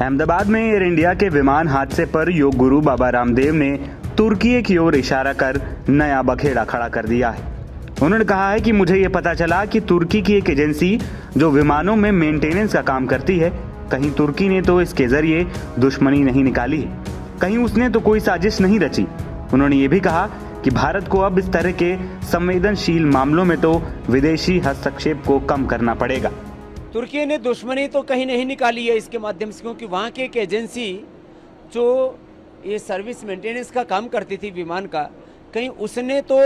अहमदाबाद में air India के विमान हादसे पर योग गुरु बाबा रामदेव ने तुर्की की ओर इशारा कर नया बखेड़ा खड़ा कर दिया है। उन्होंने कहा है कि मुझे ये पता चला कि तुर्की की एक एजेंसी जो विमानों में मेंटेनेंस का काम करती है, कहीं तुर्की ने तो इसके जरिए दुश्मनी नहीं निकाली है, कहीं उसने तो कोई साजिश नहीं रची। उन्होंने ये भी कहा कि भारत को अब इस तरह के संवेदनशील मामलों में तो विदेशी हस्तक्षेप को कम करना पड़ेगा। तुर्की ने दुश्मनी तो कहीं नहीं निकाली है इसके माध्यम से, क्योंकि वहाँ की एक एजेंसी जो ये सर्विस मेंटेनेंस का काम करती थी विमान का, कहीं उसने तो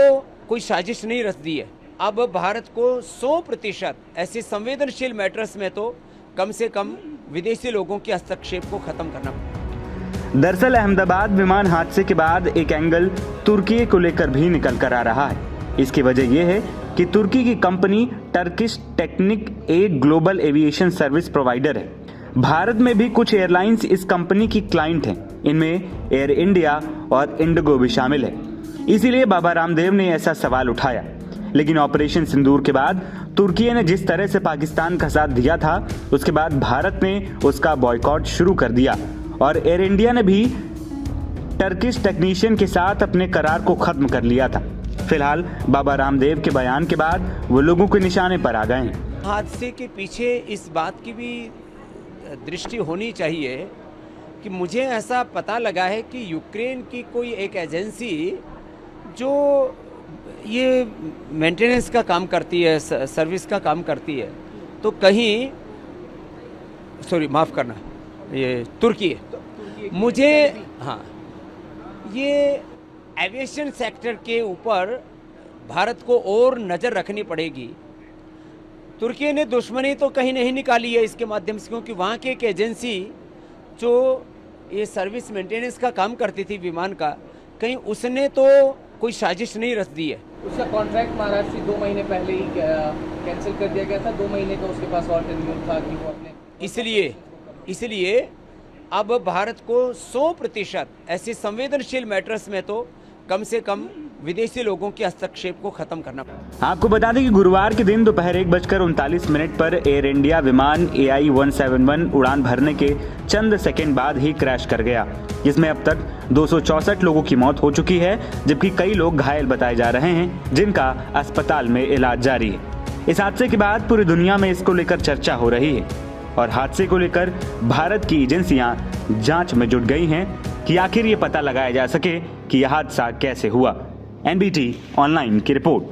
कोई साजिश नहीं रच दी है। अब भारत को 100% ऐसे संवेदनशील मैटर्स में तो कम से कम विदेशी लोगों के हस्तक्षेप को खत्म करना पड़ेगा। दरअसल अहमदाबाद विमान हादसे के बाद एक एंगल तुर्की को लेकर भी निकल कर आ रहा है। इसकी वजह यह है कि तुर्की की कंपनी टर्किश टेक्निक एक ग्लोबल एविएशन सर्विस प्रोवाइडर है। भारत में भी कुछ एयरलाइंस इस कंपनी की क्लाइंट हैं। इनमें एयर इंडिया और इंडिगो भी शामिल है। इसीलिए बाबा रामदेव ने ऐसा सवाल उठाया। लेकिन ऑपरेशन सिंदूर के बाद तुर्की ने जिस तरह से पाकिस्तान का साथ दिया था, उसके बाद भारत ने उसका बॉयकॉट शुरू कर दिया और एयर इंडिया ने भी टर्किश टेक्नीशियन के साथ अपने करार को खत्म कर लिया था। फिलहाल बाबा रामदेव के बयान के बाद वो लोगों के निशाने पर आ गए हैं। हादसे के पीछे इस बात की भी दृष्टि होनी चाहिए कि मुझे ऐसा पता लगा है कि यूक्रेन की कोई एक एजेंसी जो ये मेंटेनेंस का काम करती है, सर्विस का काम करती है, तो कहीं माफ़ करना, ये तुर्की है। मुझे ये एविएशन सेक्टर के ऊपर भारत को और नज़र रखनी पड़ेगी। तुर्की ने दुश्मनी तो कहीं नहीं निकाली है इसके माध्यम से, क्योंकि वहाँ की एक एजेंसी जो ये सर्विस मेंटेनेंस का काम करती थी विमान का, कहीं उसने तो कोई साजिश नहीं रच दी है। उसका कॉन्ट्रैक्ट महाराष्ट्र से 2 महीने पहले ही कैंसिल कर दिया गया था। 2 महीने का उसके पास और टेन्योर था कि वो अपने इसलिए अब भारत को 100% ऐसे संवेदनशील मैटर्स में तो कम से कम विदेशी लोगों के हस्तक्षेप को खत्म करना पड़ेगा। आपको बता दें कि गुरुवार के दिन दोपहर 1:39 पर एयर इंडिया विमान AI-171 उड़ान भरने के चंद सेकंड बाद ही क्रैश कर गया, जिसमें अब तक 264 लोगों की मौत हो चुकी है, जबकि कई लोग घायल बताए जा रहे हैं, जिनका अस्पताल में इलाज जारी है। इस हादसे के बाद पूरी दुनिया में इसको लेकर चर्चा हो रही है और हादसे को लेकर भारत की एजेंसियां जांच में जुट गई हैं कि आखिर ये पता लगाया जा सके कि यह हादसा कैसे हुआ। NBT ऑनलाइन की रिपोर्ट।